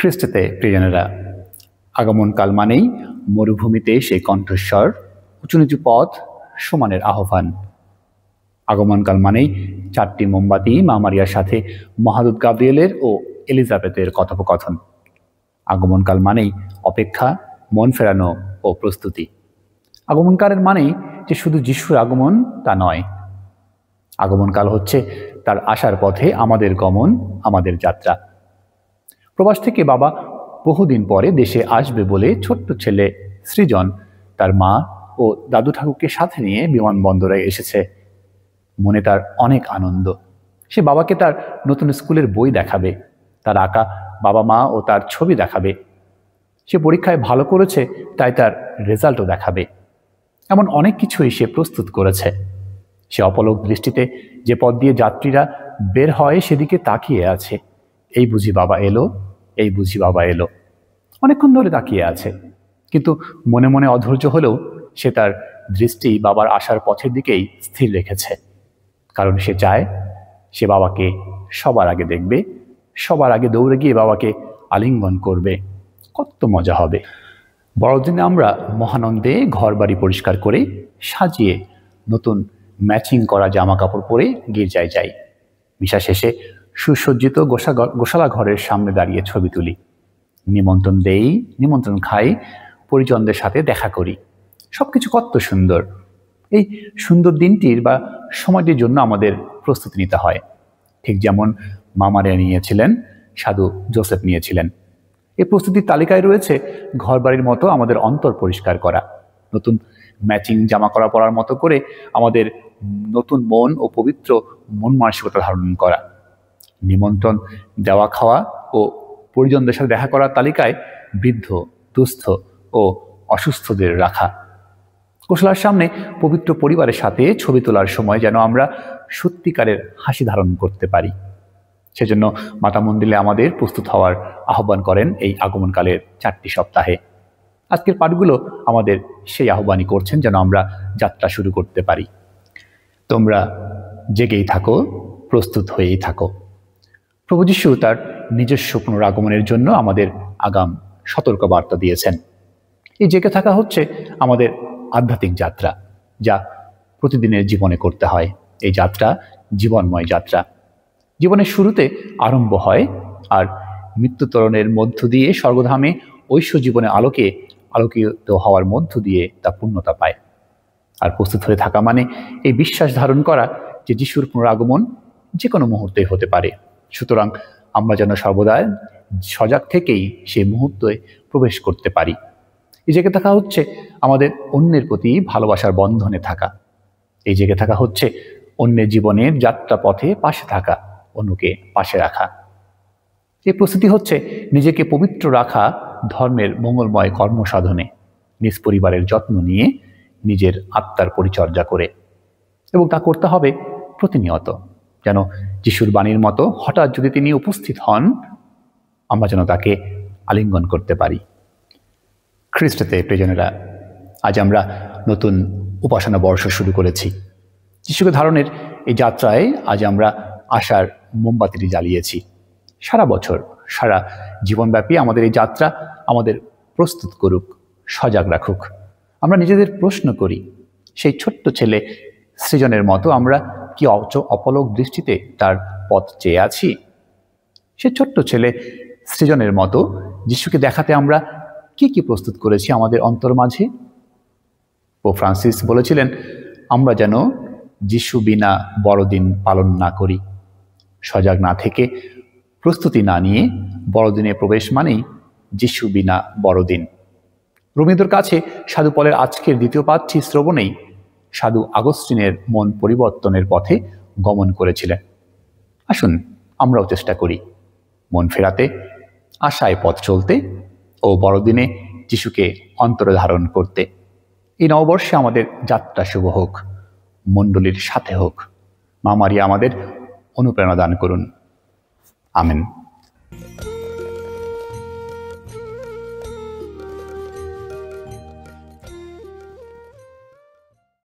খ্রিস্টতে প্রিয়জনেরা, আগমনকাল মানেই মরুভূমিতে সেই কণ্ঠস্বর, উঁচু নিচু পথ, সমানের আহ্বান। আগমনকাল মানেই 4টি মোমবাতি মা মারিয়ার সাথে মহাদূত গাব্রিয়েলের ও এলিজাবেথের কথোপকথন। আগমনকাল মানেই অপেক্ষা, মন ফেরানো ও প্রস্তুতি। আগমনকালের মানেই যে শুধু যিশুর আগমন তা নয়, আগমনকাল হচ্ছে তার আসার পথে আমাদের গমন, আমাদের যাত্রা। প্রবাস থেকে বাবা বহুদিন পরে দেশে আসবে বলে ছোট্ট ছেলে সৃজন তার মা ও দাদু ঠাকুরকে সাথে নিয়ে বিমানবন্দরে এসেছে। মনে তার অনেক আনন্দ। সে বাবাকে তার নতুন স্কুলের বই দেখাবে, তার আঁকা বাবা মা ও তার ছবি দেখাবে। সে পরীক্ষায় ভালো করেছে তাই তার রেজাল্টও দেখাবে। এমন অনেক কিছুই সে প্রস্তুত করেছে। সে অপলক দৃষ্টিতে যে পথ দিয়ে যাত্রীরা বের হয় সেদিকে তাকিয়ে আছে। এই বুঝি বাবা এলো, এই বুঝি বাবা এলো। অনেকক্ষণ ধরে তাকিয়ে আছে, কিন্তু মনে মনে অধৈর্য হলেও সে তার দৃষ্টি বাবার আসার পথের দিকেই স্থির রেখেছে। কারণ সে চায় সে বাবাকে সবার আগে দেখবে, সবার আগে দৌড়ে গিয়ে বাবাকে আলিঙ্গন করবে। কত মজা হবে! বড়দিনে আমরা মহানন্দে ঘর বাড়ি পরিষ্কার করে সাজিয়ে নতুন ম্যাচিং করা জামা কাপড় পরে গির্জায় যাই। মিশা শেষে সুসজ্জিত গোশালা ঘরের সামনে দাঁড়িয়ে ছবি তুলি। নিমন্ত্রণ দেই, নিমন্ত্রণ খাই, পরিজনদের সাথে দেখা করি। সবকিছু কত সুন্দর! এই সুন্দর দিনটির বা সময়টির জন্য আমাদের প্রস্তুতি নিতে হয়, ঠিক যেমন মা মারিয়া নিয়েছিলেন, সাধু জোসেফ নিয়েছিলেন। এই প্রস্তুতির তালিকায় রয়েছে ঘর বাড়ির মতো আমাদের অন্তর পরিষ্কার করা, নতুন ম্যাচিং জামা পরার মতো করে আমাদের নতুন মন ও পবিত্র মন মানসিকতা ধারণ করা, নিমন্ত্রণ দেওয়া, খাওয়া ও পরিজনদের সাথে দেখা করার তালিকায় বৃদ্ধ, দুস্থ ও অসুস্থদের রাখা। গোশালার সামনে পবিত্র পরিবারের সাথে ছবি তোলার সময় যেন আমরা সত্যিকারের হাসি ধারণ করতে পারি। সেজন্য মাতা মন্দিরে আমাদের প্রস্তুত হওয়ার আহ্বান করেন এই আগমনকালের 4টি সপ্তাহে। আজকের পাঠগুলো আমাদের সেই আহ্বানই করছেন যেন আমরা যাত্রা শুরু করতে পারি। তোমরা জেগেই থাকো, প্রস্তুত হয়েই থাকো। প্রভু যীশু তার নিজস্ব পুনরাগমনের জন্য আমাদের আগাম সতর্কবার্তা দিয়েছেন। এই জেগে থাকা হচ্ছে আমাদের আধ্যাত্মিক যাত্রা, যা প্রতিদিনের জীবনে করতে হয়। এই যাত্রা জীবনময় যাত্রা। জীবনের শুরুতে আরম্ভ হয়, আর মৃত্যুতরণের মধ্য দিয়ে স্বর্গধামে ঐশ্য জীবনে আলোকিত হওয়ার মধ্য দিয়ে তা পূর্ণতা পায়। আর প্রস্তুত হয়ে থাকা মানে এই বিশ্বাস ধারণ করা যে যিশুর পুনরাগমন যে কোনো মুহূর্তে হতে পারে। সুতরাং আমরা যেন সর্বদা সজাগ থেকেই সেই মুহূর্তে প্রবেশ করতে পারি। এই জেগে থাকা হচ্ছে আমাদের অন্যের প্রতি ভালোবাসার বন্ধনে থাকা। এই জেগে থাকা হচ্ছে অন্যের জীবনের যাত্রা পথে পাশে থাকা, অন্যকে পাশে রাখা। এই প্রস্তুতি হচ্ছে নিজেকে পবিত্র রাখা, ধর্মের মঙ্গলময় কর্মসাধনে, নিজ পরিবারের যত্ন নিয়ে, নিজের আত্মার পরিচর্যা করে। এবং তা করতে হবে প্রতিনিয়ত, যেন যিশুর বাণীর মতো হঠাৎ যদি তিনি উপস্থিত হন, আমরা যেন তাকে আলিঙ্গন করতে পারি। খ্রিস্টতে প্রিয়জনেরা, আজ আমরা নতুন উপাসনা বর্ষ শুরু করেছি। যিশুকে ধারণের এই যাত্রায় আজ আমরা আশার মোমবাতিটি জ্বালিয়েছি। সারা বছর, সারা জীবনব্যাপী আমাদের এই যাত্রা আমাদের প্রস্তুত করুক, সজাগ রাখুক। আমরা নিজেদের প্রশ্ন করি, সেই ছোট্ট ছেলে সৃজনের মতো আমরা কি অপলক দৃষ্টিতে তার পথ চেয়ে আছি? সে ছোট্ট ছেলে সৃজনের মতো যিশুকে দেখাতে আমরা কি প্রস্তুত করেছি আমাদের অন্তর মাঝে? পোপ ফ্রান্সিস বলেছিলেন, আমরা যেন যিশু বিনা বড়দিন পালন না করি। সজাগ না থেকে, প্রস্তুতি না নিয়ে বড়দিনে প্রবেশ মানেই যিশু বিনা বড়দিন। রোমীয়দের কাছে সাধু পলের আজকের দ্বিতীয় পাঠটি শ্রবণেই সাধু আগস্টিনের মন পরিবর্তনের পথে গমন করেছিলেন। আসুন আমরাও চেষ্টা করি মন ফেরাতে, আশায় পথ চলতে ও বড়দিনে যিশুকে অন্তরে ধারণ করতে। এই নববর্ষে আমাদের যাত্রা শুভ হোক, মণ্ডলীর সাথে হোক। মা মারিয়া আমাদের অনুপ্রেরণা দান করুন। আমেন।